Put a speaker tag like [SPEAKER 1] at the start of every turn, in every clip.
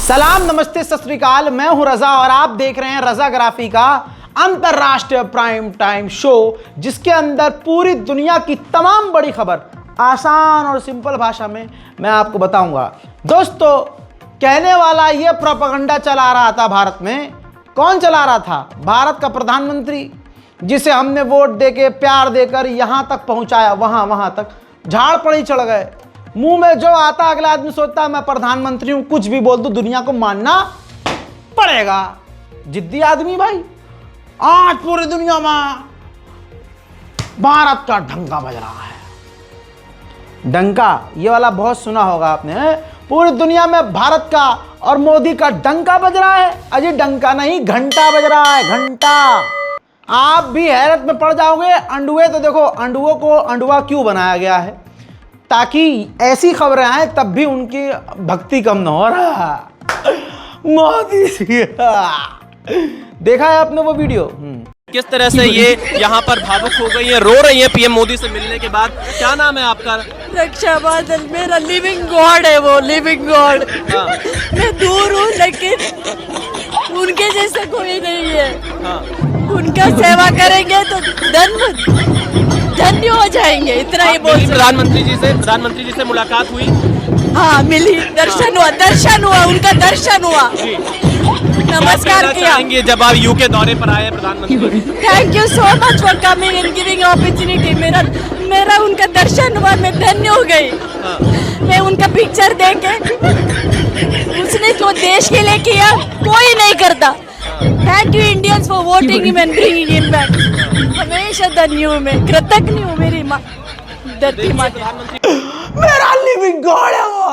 [SPEAKER 1] सलाम, नमस्ते, सत श्री अकाल। मैं हूं रजा और आप देख रहे हैं रजाग्राफी का अंतरराष्ट्रीय प्राइम टाइम शो, जिसके अंदर पूरी दुनिया की तमाम बड़ी खबर आसान और सिंपल भाषा में मैं आपको बताऊंगा। दोस्तों, कहने वाला ये प्रोपेगेंडा चला रहा था भारत में। कौन चला रहा था? भारत का प्रधानमंत्री, जिसे हमने वोट देके प्यार देकर यहां तक पहुंचाया, वहां तक झाड़ पड़ी चढ़ गए। मुंह में जो आता अगला आदमी सोचता है मैं प्रधानमंत्री हूं, कुछ भी बोल दूं दुनिया को मानना पड़ेगा। जिद्दी आदमी भाई। आज पूरी दुनिया में भारत का डंका बज रहा है। डंका ये वाला बहुत सुना होगा आपने। पूरी दुनिया में भारत का और मोदी का डंका बज रहा है। अजी डंका नहीं, घंटा बज रहा है, घंटा। आप भी हैरत में पड़ जाओगे। अंडुए तो देखो, अंडुओं को अंडुआ क्यों बनाया गया है? ताकि ऐसी खबरें आए तब भी उनकी भक्ति कम ना हो रहा। मोदी देखा है आपने वो वीडियो?
[SPEAKER 2] किस तरह से ये यहाँ पर भावुक हो गई है, रो रही है पीएम मोदी से मिलने के बाद। क्या नाम है आपका?
[SPEAKER 3] रक्षा बादल। मेरा लिविंग गॉड है वो, लिविंग गॉड। मैं दूर हूँ लेकिन उनके जैसा कोई नहीं है। उनका सेवा करेंगे तो धन्य हो जाएंगे। इतना ही बोल।
[SPEAKER 2] प्रधानमंत्री जी से मुलाकात हुई?
[SPEAKER 3] हाँ मिली, दर्शन हुआ, उनका दर्शन हुआ। नमस्कार किया।
[SPEAKER 2] जब आप यूके दौरे पर आए प्रधानमंत्री,
[SPEAKER 3] thank you so much for coming and giving opportunity. मेरा उनका दर्शन हुआ, मैं धन्य हो गई। मैं उनका पिक्चर देख के, उसने जो देश के लिए किया कोई नहीं करता। Thank you Indians for voting him and bringing him back. हमेशा धन्य हूँ, मैं कृतज्ञ हूँ मेरी माँ, धरती माँ।
[SPEAKER 1] मेरा लिविंग गॉड है वो।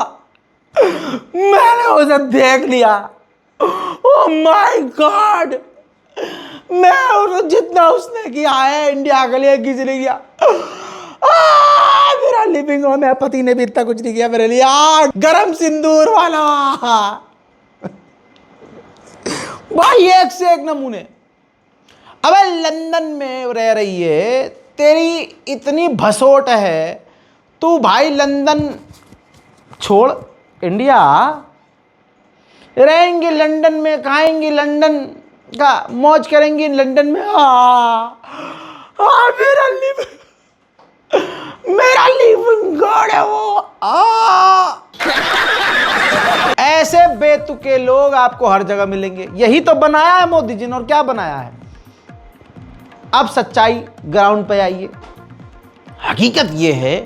[SPEAKER 1] मैंने उसे देख लिया। Oh my God. मैं उसे जितना उसने किया है इंडिया के लिए किसी ने किया। मेरा लिविंग गॉड, मेरे पति ने भी इतना कुछ नहीं किया मेरे लिए। गरम सिंदूर वाला भाई, एक से एक नमूने। अबे लंदन में रह रही है, तेरी इतनी भसोट है, तू भाई लंदन छोड़ इंडिया। रहेंगे लंदन में, खाएंगे लंदन का, मौज करेंगे लंदन में। मेरा लिविंग गॉड है वो। ऐसे बेतुके लोग आपको हर जगह मिलेंगे। यही तो बनाया है मोदी जी ने, और क्या बनाया है? अब सच्चाई ग्राउंड पे आइए। हकीकत यह है,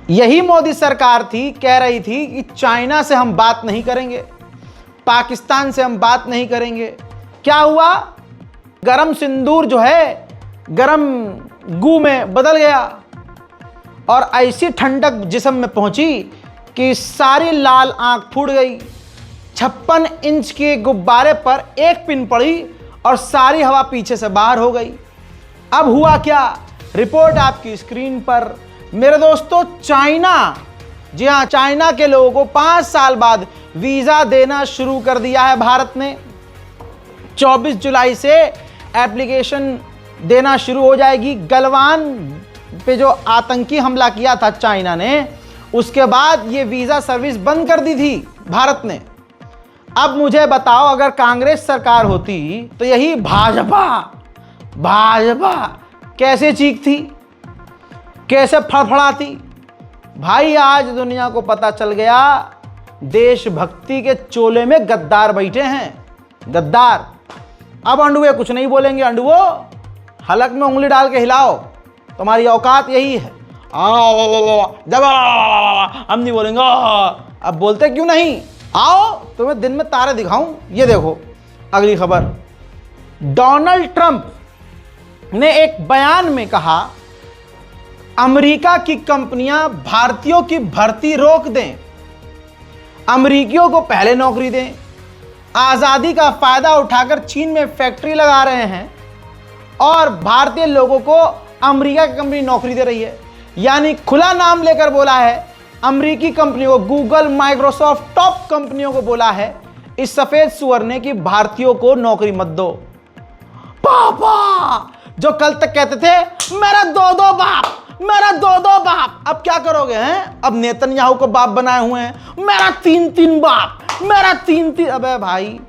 [SPEAKER 1] यही मोदी सरकार थी, कह रही थी कि चाइना से हम बात नहीं करेंगे, पाकिस्तान से हम बात नहीं करेंगे। क्या हुआ? गरम सिंदूर जो है गरम गू में बदल गया और ऐसी ठंडक जिस्म में पहुंची कि सारी लाल आंख फूट गई। 56 इंच के गुब्बारे पर एक पिन पड़ी और सारी हवा पीछे से बाहर हो गई। अब हुआ क्या? रिपोर्ट आपकी स्क्रीन पर। मेरे दोस्तों, चाइना, जी हाँ, चाइना के लोगों को 5 साल बाद वीज़ा देना शुरू कर दिया है भारत ने। 24 जुलाई से एप्लीकेशन देना शुरू हो जाएगी। गलवान पे जो आतंकी हमला किया था चाइना ने, उसके बाद ये वीज़ा सर्विस बंद कर दी थी भारत ने। अब मुझे बताओ, अगर कांग्रेस सरकार होती तो यही भाजपा कैसे चीखती, कैसे फड़फड़ाती? भाई आज दुनिया को पता चल गया, देशभक्ति के चोले में गद्दार बैठे हैं, गद्दार। अब अंडुए कुछ नहीं बोलेंगे। अंडुओ, हलक में उंगली डाल के हिलाओ, तुम्हारी औकात यही है। हम नहीं बोलेंगे। अब बोलते क्यों नहीं? आओ तुम्हें दिन में तारे दिखाऊं। ये देखो अगली खबर। डोनाल्ड ट्रंप ने एक बयान में कहा, अमेरिका की कंपनियां भारतीयों की भर्ती रोक दें, अमेरिकियों को पहले नौकरी दें। आज़ादी का फायदा उठाकर चीन में फैक्ट्री लगा रहे हैं और भारतीय लोगों को अमेरिका की कंपनी नौकरी दे रही है। यानी खुला नाम लेकर बोला है, अमेरिकी कंपनियों को, गूगल, माइक्रोसॉफ्ट, टॉप कंपनियों को बोला है इस सफेद सुअर ने कि भारतीयों को नौकरी मत दो। पापा जो कल तक कहते थे मेरा दो बाप, मेरा दो बाप, अब क्या करोगे हैं? अब नेतन्याहू को बाप बनाए हुए हैं, मेरा तीन बाप, मेरा 3-3। अबे भाई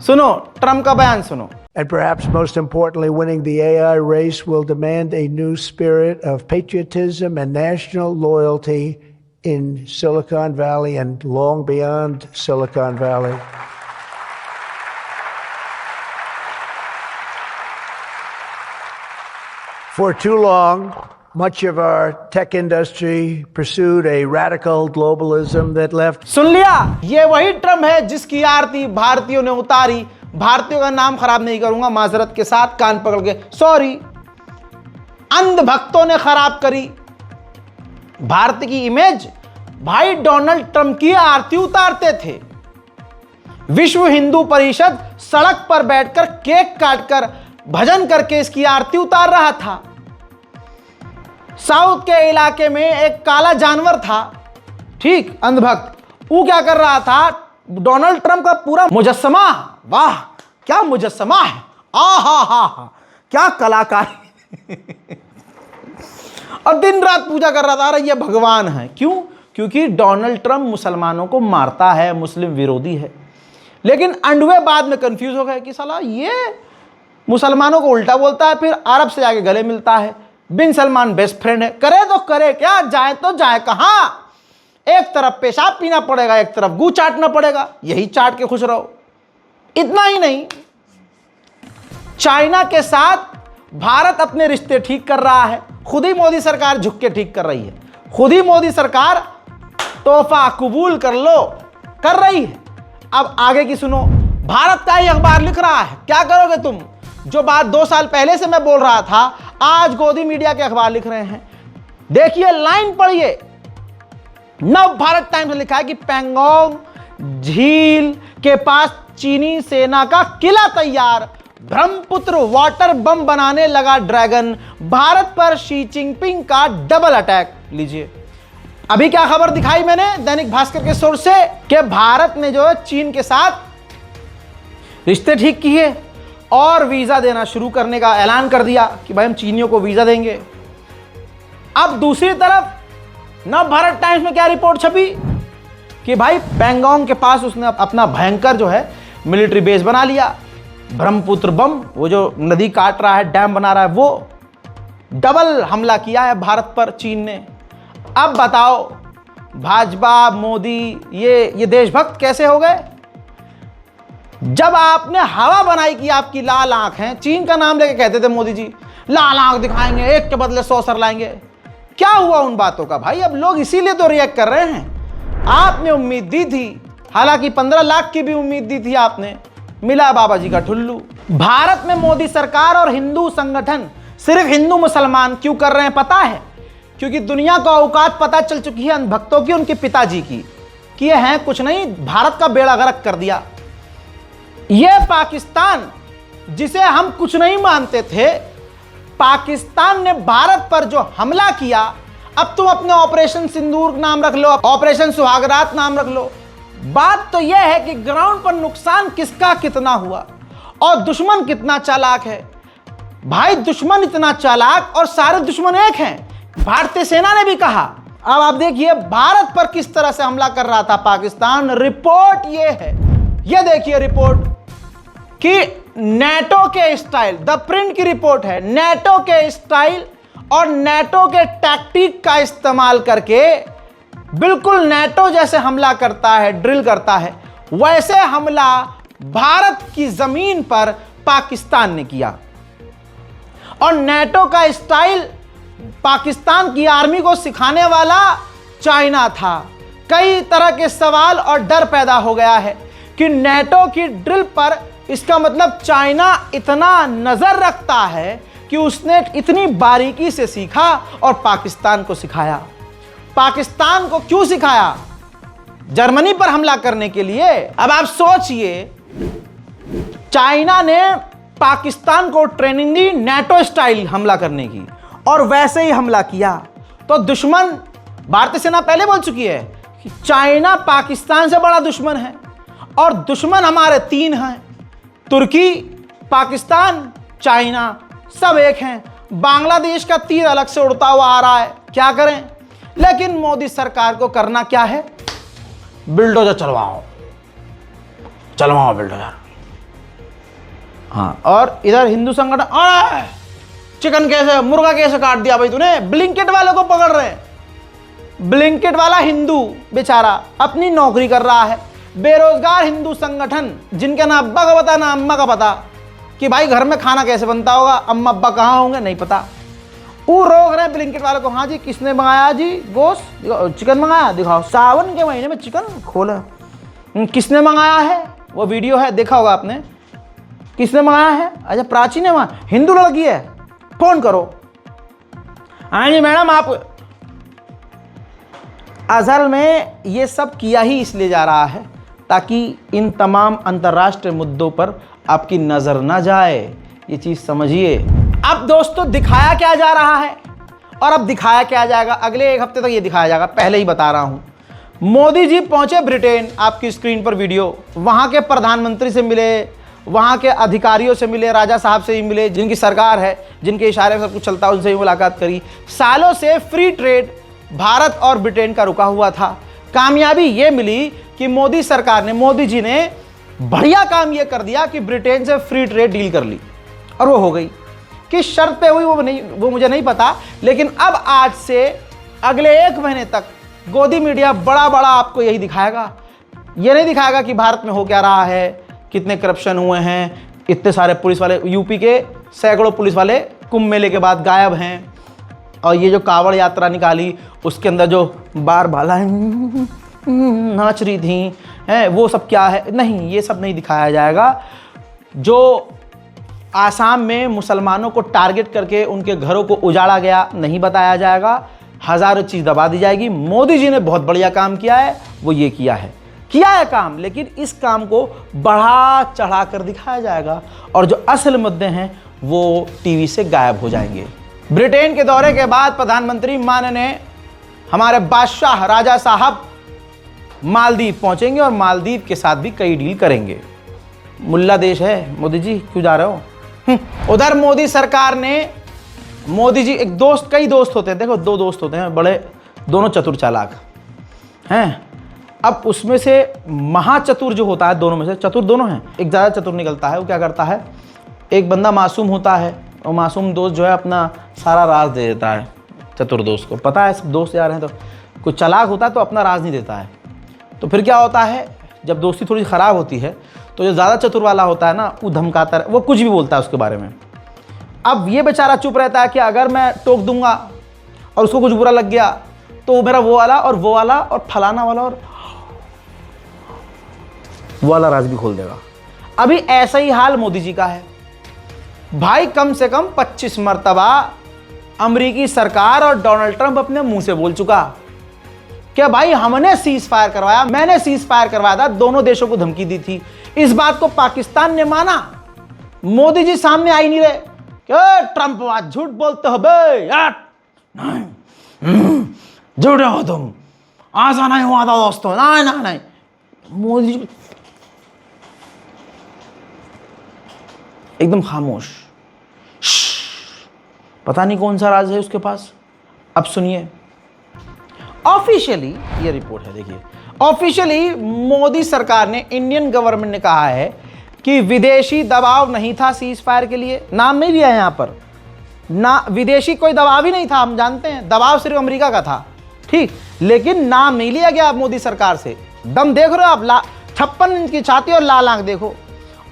[SPEAKER 1] सुनो ट्रम्प का बयान सुनो।
[SPEAKER 4] And perhaps most importantly, winning the AI race will demand a new spirit of patriotism and national loyalty in Silicon Valley and long beyond Silicon Valley. For too long, much of our tech industry pursued a radical globalism that left.
[SPEAKER 1] सुन लिया, ये वही Trump है जिसकी आरती भारतीयों ने उतारी। भारतीयों का नाम खराब नहीं करूंगा, माजरत के साथ कान पकड़ के सॉरी। अंधभक्तों ने खराब करी भारत की इमेज। भाई डोनाल्ड ट्रंप की आरती उतारते थे। विश्व हिंदू परिषद सड़क पर बैठकर केक काटकर भजन करके इसकी आरती उतार रहा था। साउथ के इलाके में एक काला जानवर था, ठीक, अंधभक्त, वो क्या कर रहा था, डोनाल्ड ट्रंप का पूरा मुजस्समा, वाह क्या मुजस्समा है, हा क्या कलाकारी और दिन रात पूजा कर रहा था, अरे ये भगवान है। क्यों? क्योंकि डोनाल्ड ट्रंप मुसलमानों को मारता है, मुस्लिम विरोधी है। लेकिन अंडवे बाद में कंफ्यूज हो गए कि साला ये मुसलमानों को उल्टा बोलता है, फिर अरब से जाके गले मिलता है। बिन सलमान बेस्ट फ्रेंड है, करे तो करे क्या, जाए तो जाए कहां। एक तरफ पेशाब पीना पड़ेगा, एक तरफ गू चाटना पड़ेगा, यही चाट के खुश रहो। इतना ही नहीं, चाइना के साथ भारत अपने रिश्ते ठीक कर रहा है। खुद ही मोदी सरकार झुक के ठीक कर रही है, खुद ही मोदी सरकार तोहफा कबूल कर लो कर रही है। अब आगे की सुनो, भारत का ही अखबार लिख रहा है, क्या करोगे तुम? जो बात 2 साल पहले से मैं बोल रहा था, आज गोदी मीडिया के अखबार लिख रहे हैं। देखिए लाइन पढ़िए, नव भारत टाइम्स में लिखा है कि पैंगोंग झील के पास चीनी सेना का किला तैयार, ब्रह्मपुत्र वाटर बम बनाने लगा ड्रैगन, भारत पर शी जिनपिंग का डबल अटैक। लीजिए, अभी क्या खबर दिखाई मैंने दैनिक भास्कर के सोर्स से कि भारत ने जो है चीन के साथ रिश्ते ठीक किए और वीजा देना शुरू करने का ऐलान कर दिया कि भाई हम चीनियों को वीजा देंगे। अब दूसरी तरफ नव भारत टाइम्स में क्या रिपोर्ट छपी कि भाई पैंगोंग के पास उसने अपना भयंकर जो है मिलिट्री बेस बना लिया, ब्रह्मपुत्र बम, वो जो नदी काट रहा है, डैम बना रहा है, वो डबल हमला किया है भारत पर चीन ने। अब बताओ भाजपा मोदी ये देशभक्त कैसे हो गए? जब आपने हवा बनाई कि आपकी लाल आंख है, चीन का नाम लेके कहते थे मोदी जी लाल आंख दिखाएंगे, एक के बदले 100 सर लाएंगे। क्या हुआ उन बातों का भाई? अब लोग इसीलिए तो रिएक्ट कर रहे हैं। आपने उम्मीद दी थी, हालांकि 15 लाख की भी उम्मीद दी थी आपने, मिला बाबा जी का ठुल्लू। भारत में मोदी सरकार और हिंदू संगठन सिर्फ हिंदू मुसलमान क्यों कर रहे हैं पता है? क्योंकि दुनिया को औकात पता चल चुकी है अंधभक्तों की, उनके पिताजी की, कि ये हैं कुछ नहीं, भारत का बेड़ा गर्क कर दिया। ये पाकिस्तान जिसे हम कुछ नहीं मानते थे, पाकिस्तान ने भारत पर जो हमला किया, अब तुम अपने ऑपरेशन सिंदूर नाम रख लो, ऑपरेशन सुहागरात नाम रख लो। बात तो यह है कि ग्राउंड पर नुकसान किसका कितना हुआ और दुश्मन कितना चालाक है। भाई दुश्मन इतना चालाक और सारे दुश्मन एक हैं। भारतीय सेना ने भी कहा। अब आप देखिए भारत पर किस तरह से हमला कर रहा था पाकिस्तान। रिपोर्ट ये है, ये देखिए रिपोर्ट कि नेटो के स्टाइल, द प्रिंट की रिपोर्ट है, नेटो के स्टाइल और नेटो के टैक्टिक का इस्तेमाल करके बिल्कुल नेटो जैसे हमला करता है, ड्रिल करता है, वैसे हमला भारत की जमीन पर पाकिस्तान ने किया। और नेटो का स्टाइल पाकिस्तान की आर्मी को सिखाने वाला चाइना था। कई तरह के सवाल और डर पैदा हो गया है कि नेटो की ड्रिल पर, इसका मतलब चाइना इतना नजर रखता है कि उसने इतनी बारीकी से सीखा और पाकिस्तान को सिखाया। पाकिस्तान को क्यों सिखाया? जर्मनी पर हमला करने के लिए। अब आप सोचिए, चाइना ने पाकिस्तान को ट्रेनिंग दी नेटो स्टाइल हमला करने की और वैसे ही हमला किया। तो दुश्मन, भारतीय सेना पहले बोल चुकी है कि चाइना पाकिस्तान से बड़ा दुश्मन है और दुश्मन हमारे 3 हैं, तुर्की, पाकिस्तान, चाइना, सब एक हैं। बांग्लादेश का तीर अलग से उड़ता हुआ आ रहा है, क्या करें? लेकिन मोदी सरकार को करना क्या है? बिल्डोजर चलवाओ, चलो वहाँ बिल्डर यार। हाँ, और इधर हिंदू संगठन, अरे चिकन कैसे, मुर्गा कैसे काट दिया भाई तूने, ब्लिंकिट वाले को पकड़ रहे हैं। ब्लिंकिट वाला हिंदू बेचारा अपनी नौकरी कर रहा है, बेरोजगार हिंदू संगठन जिनके ना अब्बा का पता ना अम्मा का पता कि भाई घर में खाना कैसे बनता होगा, अम्मा अब्बा कहाँ होंगे नहीं पता, वो रोक रहे हैं ब्लिंकिट वाले को। हाँ जी, किसने मंगाया जी गोश्त, चिकन मंगाया, दिखाओ। सावन के महीने में चिकन खोला, किसने मंगाया है, वो वीडियो है, देखा होगा आपने, किसने मंगाया है? अच्छा, प्राची ने मंगाया, हिंदू लड़की है, फोन करो। हाँ जी मैडम, आप असल में ये सब किया ही इसलिए जा रहा है ताकि इन तमाम अंतर्राष्ट्रीय मुद्दों पर आपकी नजर ना जाए, ये चीज समझिए। अब दोस्तों दिखाया क्या जा रहा है और अब दिखाया क्या जाएगा, अगले एक हफ्ते तक ये दिखाया जाएगा, पहले ही बता रहा हूं। मोदी जी पहुंचे ब्रिटेन, आपकी स्क्रीन पर वीडियो, वहां के प्रधानमंत्री से मिले, वहां के अधिकारियों से मिले, राजा साहब से ही मिले, जिनकी सरकार है, जिनके इशारे से सब कुछ चलता है, उनसे ही मुलाकात करी। सालों से फ्री ट्रेड भारत और ब्रिटेन का रुका हुआ था। कामयाबी ये मिली कि मोदी सरकार ने, मोदी जी ने बढ़िया काम ये कर दिया कि ब्रिटेन से फ्री ट्रेड डील कर ली, और वो हो गई। किस शर्त पे हुई वो मुझे नहीं पता, लेकिन अब आज से अगले 1 महीने तक गोदी मीडिया बड़ा बड़ा आपको यही दिखाएगा। ये नहीं दिखाएगा कि भारत में हो क्या रहा है, कितने करप्शन हुए हैं, इतने सारे पुलिस वाले, यूपी के सैकड़ों पुलिस वाले कुंभ मेले के बाद गायब हैं, और ये जो कावड़ यात्रा निकाली उसके अंदर जो बार बाला नाच रही थी हैं, वो सब क्या है, नहीं, ये सब नहीं दिखाया जाएगा। जो आसाम में मुसलमानों को टारगेट करके उनके घरों को उजाड़ा गया, नहीं बताया जाएगा। हज़ारों चीज़ दबा दी जाएगी। मोदी जी ने बहुत बढ़िया काम किया है, वो ये किया है काम, लेकिन इस काम को बढ़ा चढ़ा कर दिखाया जाएगा, और जो असल मुद्दे हैं वो टीवी से गायब हो जाएंगे। ब्रिटेन के दौरे के बाद प्रधानमंत्री माननीय हमारे बादशाह राजा साहब मालदीव पहुंचेंगे, और मालदीव के साथ भी कई डील करेंगे। मुल्ला देश है, मोदी जी क्यों जा रहे हो? उधर मोदी सरकार ने, मोदी जी एक दोस्त, कई दोस्त होते हैं, देखो 2 दोस्त होते हैं बड़े, दोनों चतुर चालाक हैं। अब उसमें से महाचतुर जो होता है, दोनों में से चतुर दोनों हैं, एक ज़्यादा चतुर निकलता है। वो क्या करता है, एक बंदा मासूम होता है, और मासूम दोस्त जो है अपना सारा राज दे देता है चतुर दोस्त को। पता है सब दोस्त यार हैं, तो कुछ चालाक होता है तो अपना राज नहीं देता है। तो फिर क्या होता है, जब दोस्ती थोड़ी ख़राब होती है तो जो ज़्यादा चतुर वाला होता है ना, वो धमकाता है, वो कुछ भी बोलता है उसके बारे में। अब ये बेचारा चुप रहता है कि अगर मैं टोक दूंगा और उसको कुछ बुरा लग गया तो मेरा वो वाला और वो वाला और फलाना वाला और वो वाला राज भी खोल देगा। अभी ऐसा ही हाल मोदी जी का है भाई। कम से कम 25 मरतबा अमेरिकी सरकार और डोनाल्ड ट्रंप अपने मुंह से बोल चुका क्या भाई हमने सीज फायर करवाया, मैंने सीज फायर करवाया था, दोनों देशों को धमकी दी थी। इस बात को पाकिस्तान ने माना, मोदी जी सामने आ ही नहीं रहे। क्या ट्रंप आज झूठ बोलते हो बे यार, झूठे हो तुम, ऐसा नहीं हुआ था दोस्तों, नहीं। मोदी जी एकदम खामोश, पता नहीं कौन सा राज है उसके पास। अब सुनिए, ऑफिशियली ये रिपोर्ट है, देखिए ऑफिशियली मोदी सरकार ने, इंडियन गवर्नमेंट ने कहा है कि विदेशी दबाव नहीं था सीज फायर के लिए। नाम नहीं लिया है यहाँ पर, ना विदेशी कोई दबाव ही नहीं था, हम जानते हैं दबाव सिर्फ अमेरिका का था, ठीक, लेकिन नाम नहीं लिया गया मोदी सरकार से। दम देख रहे हो आप, 56 इंच की छाती और लाल आंख देखो।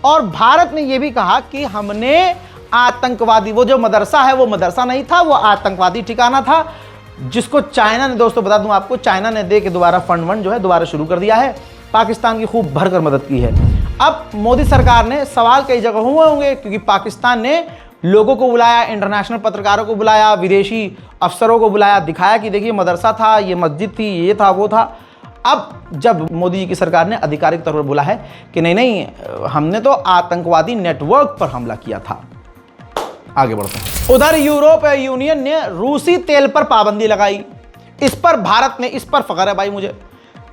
[SPEAKER 1] और भारत ने यह भी कहा कि हमने आतंकवादी, वो जो मदरसा है वो मदरसा नहीं था, वो आतंकवादी ठिकाना था, जिसको चाइना ने, दोस्तों बता दूं आपको, चाइना ने दे के दोबारा फंड जो है दोबारा शुरू कर दिया है। पाकिस्तान की खूब भरकर मदद की है। अब मोदी सरकार ने, सवाल कई जगह हुए होंगे क्योंकि पाकिस्तान ने लोगों को बुलाया, इंटरनेशनल पत्रकारों को बुलाया, विदेशी अफसरों को बुलाया, दिखाया कि देखिए मदरसा था, ये मस्जिद थी, ये था, वो था। अब जब मोदी जी की सरकार ने आधिकारिक तौर पर बोला है कि नहीं, हमने तो आतंकवादी नेटवर्क पर हमला किया था। आगे बढ़ते हैं। उधर यूरोपीय यूनियन ने रूसी तेल पर पाबंदी लगाई। इस पर भारत ने, इस पर फख्र है भाई मुझे,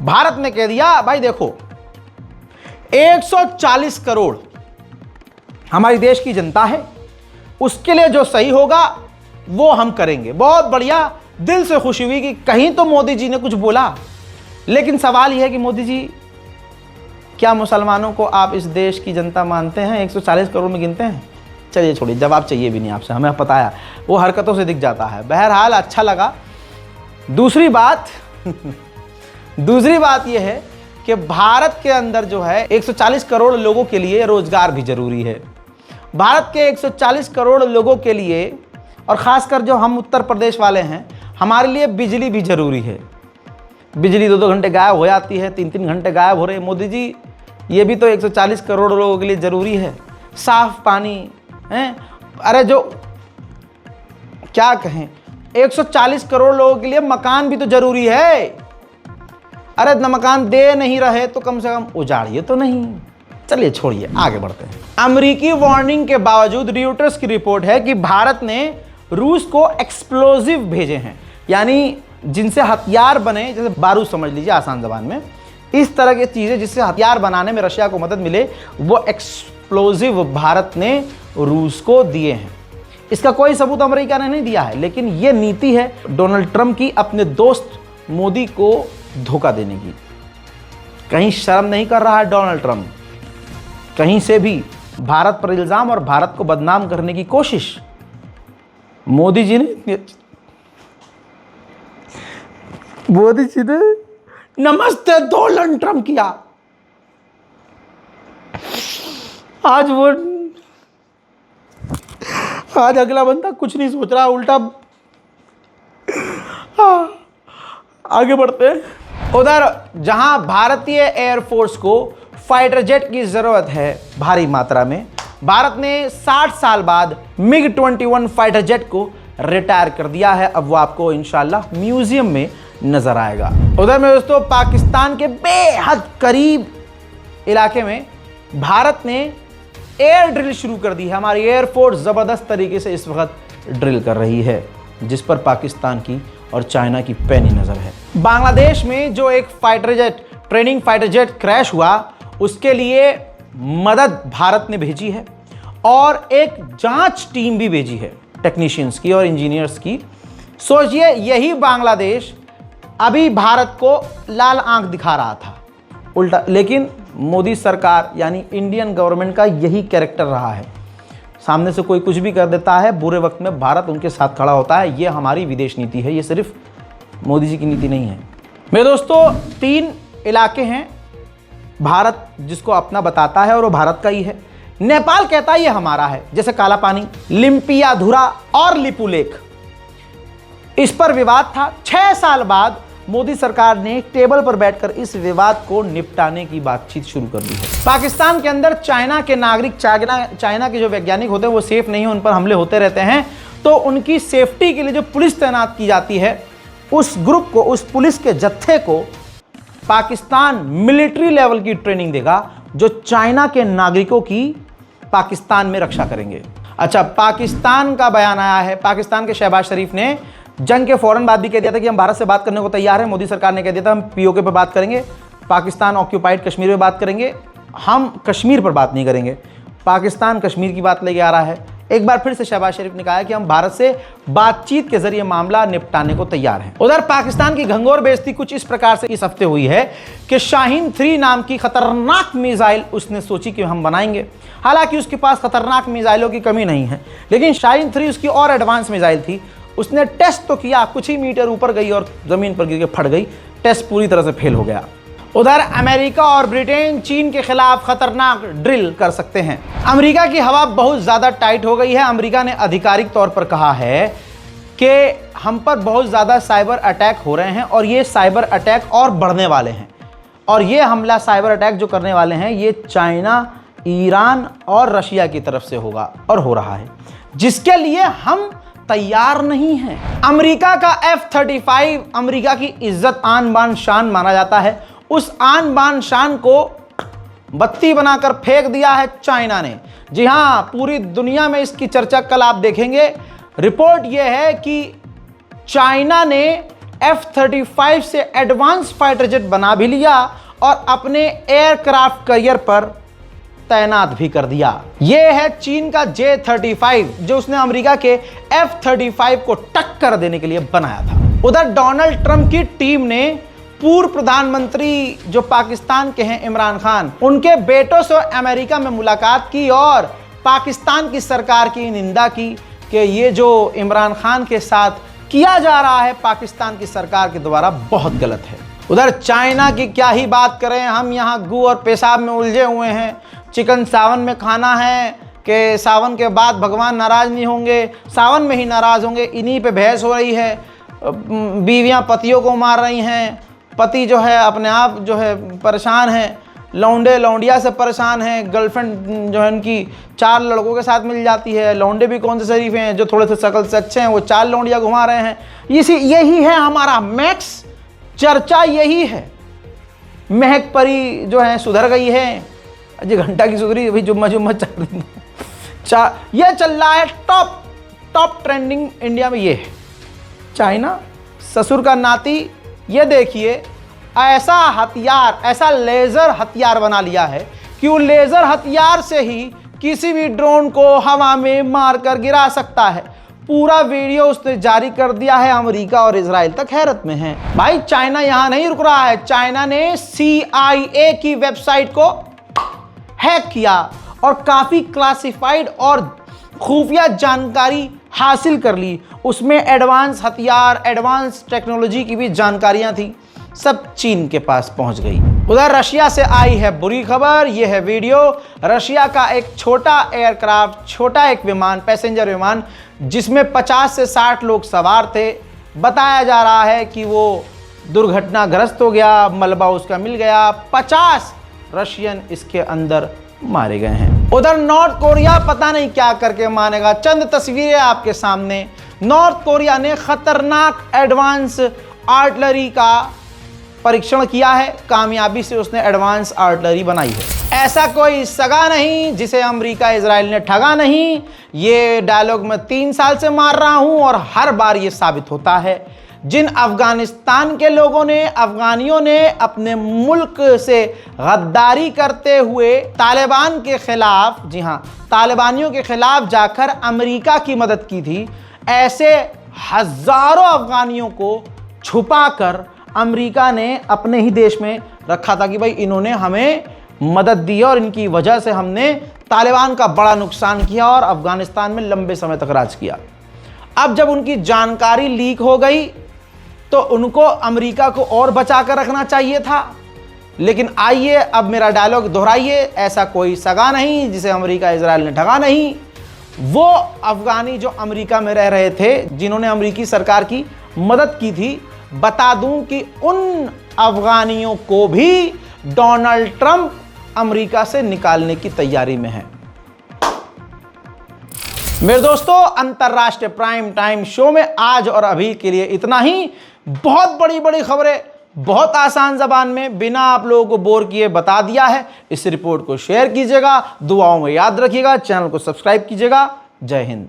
[SPEAKER 1] भारत ने कह दिया भाई देखो 140 करोड़ हमारी देश की जनता है, उसके लिए जो सही होगा वो हम करेंगे। बहुत बढ़िया, दिल से खुशी हुई कि कहीं तो मोदी जी ने कुछ बोला। लेकिन सवाल यह है कि मोदी जी क्या मुसलमानों को आप इस देश की जनता मानते हैं? 140 करोड़ में गिनते हैं? चलिए छोड़िए, जवाब चाहिए भी नहीं आपसे, हमें पता है, वो हरकतों से दिख जाता है। बहरहाल अच्छा लगा। दूसरी बात यह है कि भारत के अंदर जो है 140 करोड़ लोगों के लिए रोजगार भी जरूरी है। भारत के 140 करोड़ लोगों के लिए, और खासकर जो हम उत्तर प्रदेश वाले हैं, हमारे लिए बिजली भी जरूरी है। बिजली 2-2 घंटे गायब हो जाती है, 3-3 घंटे गायब हो रहे हैं। मोदी जी, ये भी तो 140 करोड़ लोगों के लिए जरूरी है। साफ पानी है, अरे जो क्या कहें, 140 करोड़ लोगों के लिए मकान भी तो जरूरी है। अरे न मकान दे नहीं रहे तो कम से कम उजाड़िए तो नहीं। चलिए छोड़िए, आगे बढ़ते हैं। अमेरिकी वार्निंग के बावजूद रॉयटर्स की रिपोर्ट है कि भारत ने रूस को एक्सप्लोजिव भेजे हैं, यानी जिनसे हथियार बने, जैसे बारूद समझ लीजिए आसान ज़बान में, इस तरह की चीज़ें जिससे हथियार बनाने में रशिया को मदद मिले, वो एक्सप्लोजिव भारत ने रूस को दिए हैं। इसका कोई सबूत अमेरिका ने नहीं दिया है, लेकिन ये नीति है डोनाल्ड ट्रंप की अपने दोस्त मोदी को धोखा देने की। कहीं शर्म नहीं कर रहा है डोनाल्ड ट्रंप, कहीं से भी भारत पर इल्जाम और भारत को बदनाम करने की कोशिश मोदी जी ने नमस्ते डोनाल्ड ट्रंप किया। आज अगला बंदा कुछ नहीं सोच रहा, उल्टा आगे बढ़ते हैं। उधर जहां भारतीय एयरफोर्स को फाइटर जेट की जरूरत है भारी मात्रा में, भारत ने 60 साल बाद MiG-21 फाइटर जेट को रिटायर कर दिया है। अब वो आपको इंशाल्लाह म्यूजियम में नजर आएगा। उधर में दोस्तों, पाकिस्तान के बेहद करीब इलाके में भारत ने एयर ड्रिल शुरू कर दी है। हमारी एयरफोर्स जबरदस्त तरीके से इस वक्त ड्रिल कर रही है, जिस पर पाकिस्तान की और चाइना की पैनी नजर है। बांग्लादेश में जो एक fighter jet, training fighter jet crash हुआ, उसके लिए मदद भारत ने भेजी है और एक जांच टीम भी भेजी है, टेक्नीशियंस की और इंजीनियर्स की। सोचिए, यही बांग्लादेश अभी भारत को लाल आंख दिखा रहा था उल्टा, लेकिन मोदी सरकार यानी इंडियन गवर्नमेंट का यही कैरेक्टर रहा है। सामने से कोई कुछ भी कर देता है, बुरे वक्त में भारत उनके साथ खड़ा होता है। ये हमारी विदेश नीति है, ये सिर्फ मोदी जी की नीति नहीं है। मेरे दोस्तों, 3 इलाके हैं भारत जिसको अपना बताता है और वो भारत का ही है। नेपाल कहता है ये हमारा है, जैसे काला पानी, लिम्पियाधुरा और लिपुलेख। इस पर विवाद था। 6 साल बाद मोदी सरकार ने एक टेबल पर बैठकर इस विवाद को निपटाने की बातचीत शुरू कर दी है। पाकिस्तान के अंदर चाइना के नागरिक, चाइना के जो वैज्ञानिक होते हैं वो सेफ नहीं है, उन पर हमले होते रहते हैं। तो उनकी सेफ्टी के लिए जो पुलिस तैनात की जाती है, उस ग्रुप को, उस पुलिस के जत्थे को पाकिस्तान मिलिट्री लेवल की ट्रेनिंग देगा, जो चाइना के नागरिकों की पाकिस्तान में रक्षा करेंगे। अच्छा, पाकिस्तान का बयान आया है। पाकिस्तान के शहबाज शरीफ ने जंग के फौरन बाद भी कह दिया था कि हम भारत से बात करने को तैयार हैं। मोदी सरकार ने कह दिया था हम पीओके पर बात करेंगे, पाकिस्तान ऑक्यूपाइड कश्मीर पे बात करेंगे, हम कश्मीर पर बात नहीं करेंगे। पाकिस्तान कश्मीर की बात लेके आ रहा है। एक बार फिर से शहबाज शरीफ ने कहा कि हम भारत से बातचीत के जरिए मामला निपटाने को तैयार हैं। उधर पाकिस्तान की घंघोर बेइज्जती कुछ इस प्रकार से इस हफ्ते हुई है कि शाहीन 3 नाम की खतरनाक मिसाइल उसने सोची कि हम बनाएंगे। हालांकि उसके पास खतरनाक मिसाइलों की कमी नहीं है, लेकिन शाहीन 3 उसकी और एडवांस मिसाइल थी। उसने टेस्ट तो किया, कुछ ही मीटर ऊपर गई और जमीन पर गिर के फट गई। टेस्ट पूरी तरह से फेल हो गया। उधर अमेरिका और ब्रिटेन चीन के खिलाफ खतरनाक ड्रिल कर सकते हैं। अमेरिका की हवा बहुत ज़्यादा टाइट हो गई है। अमेरिका ने आधिकारिक तौर पर कहा है कि हम पर बहुत ज़्यादा साइबर अटैक हो रहे हैं और ये साइबर अटैक और बढ़ने वाले हैं। और ये हमला, साइबर अटैक जो करने वाले हैं, ये चाइना, ईरान और रशिया की तरफ से होगा और हो रहा है, जिसके लिए हम तैयार नहीं हैं। अमेरिका का F-35 अमेरिका की इज्जत, आन बान शान माना जाता है। उस आन बान शान को बत्ती बनाकर फेंक दिया है चाइना ने। जी हां, पूरी दुनिया में इसकी चर्चा कल आप देखेंगे। रिपोर्ट यह है कि चाइना ने F-35 से एडवांस फाइटर जेट बना भी लिया और अपने एयरक्राफ्ट कैरियर पर तैनात भी कर दिया। यह है चीन का J-35, जो उसने अमेरिका के F-35 को टक्कर देने के लिए बनाया था। उधर डोनाल्ड ट्रंप की टीम ने पूर्व प्रधानमंत्री जो पाकिस्तान के हैं इमरान खान, उनके बेटों से अमेरिका में मुलाकात की और पाकिस्तान की सरकार की निंदा की कि ये जो इमरान खान के साथ किया जा रहा है पाकिस्तान की सरकार के द्वारा बहुत गलत है। उधर चाइना की क्या ही बात करें, हम यहाँ गू और पेशाब में उलझे हुए हैं। चिकन सावन में खाना है कि सावन के बाद भगवान नाराज़ नहीं होंगे, सावन में ही नाराज़ होंगे, इन्हीं पे बहस हो रही है। बीवियाँ पतियों को मार रही हैं, पति जो है अपने आप जो है परेशान है, लौंडे लौंडिया से परेशान हैं, गर्लफ्रेंड जो है उनकी 4 लड़कों के साथ मिल जाती है। लौंडे भी कौन से शरीफ हैं, जो थोड़े से शकल से अच्छे हैं वो 4 लौंडिया घुमा रहे हैं। यही है हमारा मैक्स, चर्चा यही है। महक परी जो है सुधर गई है, अजय घंटा की सुधरी अभी जुम्मा 4 दिन ये चल रहा है। टॉप ट्रेंडिंग इंडिया में ये है। चाइना ससुर का नाती, ये देखिए ऐसा हथियार, ऐसा लेज़र हथियार बना लिया है कि वो लेज़र हथियार से ही किसी भी ड्रोन को हवा में मारकर गिरा सकता है। पूरा वीडियो उसने जारी कर दिया है। अमेरिका और इजराइल तक हैरत में है। भाई चाइना यहां नहीं रुक रहा है, चाइना ने CIA की वेबसाइट को हैक किया और काफ़ी क्लासिफाइड और खुफिया जानकारी हासिल कर ली। उसमें एडवांस हथियार, एडवांस टेक्नोलॉजी की भी जानकारियां थी, सब चीन के पास पहुंच गई। उधर रशिया से आई है बुरी खबर। यह है वीडियो। रशिया का एक छोटा एयरक्राफ्ट, छोटा एक विमान, पैसेंजर विमान, जिसमें 50 से 60 लोग सवार थे, बताया जा रहा है कि वो दुर्घटनाग्रस्त हो गया, मलबा उसका मिल गया। 50 रशियन इसके अंदर मारे गए हैं। उधर नॉर्थ कोरिया पता नहीं क्या करके मानेगा। चंद तस्वीरें आपके सामने। नॉर्थ कोरिया ने खतरनाक एडवांस आर्टिलरी का परीक्षण किया है, कामयाबी से उसने एडवांस आर्टिलरी बनाई है। ऐसा कोई सगा नहीं जिसे अमेरिका इजराइल ने ठगा नहीं। ये डायलॉग मैं 3 साल से मार रहा हूं और हर बार ये साबित होता है। जिन अफगानिस्तान के लोगों ने, अफगानियों ने अपने मुल्क से गद्दारी करते हुए तालिबान के खिलाफ, जी हाँ, तालिबानियों के खिलाफ जाकर अमेरिका की मदद की थी, ऐसे हजारों अफगानियों को छुपाकर अमेरिका ने अपने ही देश में रखा था कि भाई इन्होंने हमें मदद दी और इनकी वजह से हमने तालिबान का बड़ा नुकसान किया और अफगानिस्तान में लंबे समय तक राज किया। अब जब उनकी जानकारी लीक हो गई तो उनको अमेरिका को और बचा कर रखना चाहिए था। लेकिन आइए अब मेरा डायलॉग दोहराइए, ऐसा कोई सगा नहीं जिसे अमेरिका इजराइल ने ठगा नहीं। वो अफगानी जो अमेरिका में रह रहे थे, जिन्होंने अमेरिकी सरकार की मदद की थी, बता दूं कि उन अफगानियों को भी डोनाल्ड ट्रंप अमेरिका से निकालने की तैयारी में है। मेरे दोस्तों, अंतरराष्ट्रीय प्राइम टाइम शो में आज और अभी के लिए इतना ही। बहुत बड़ी बड़ी खबरें बहुत आसान जबान में बिना आप लोगों को बोर किए बता दिया है। इस रिपोर्ट को शेयर कीजिएगा, दुआओं में याद रखिएगा, चैनल को सब्सक्राइब कीजिएगा। जय हिंद।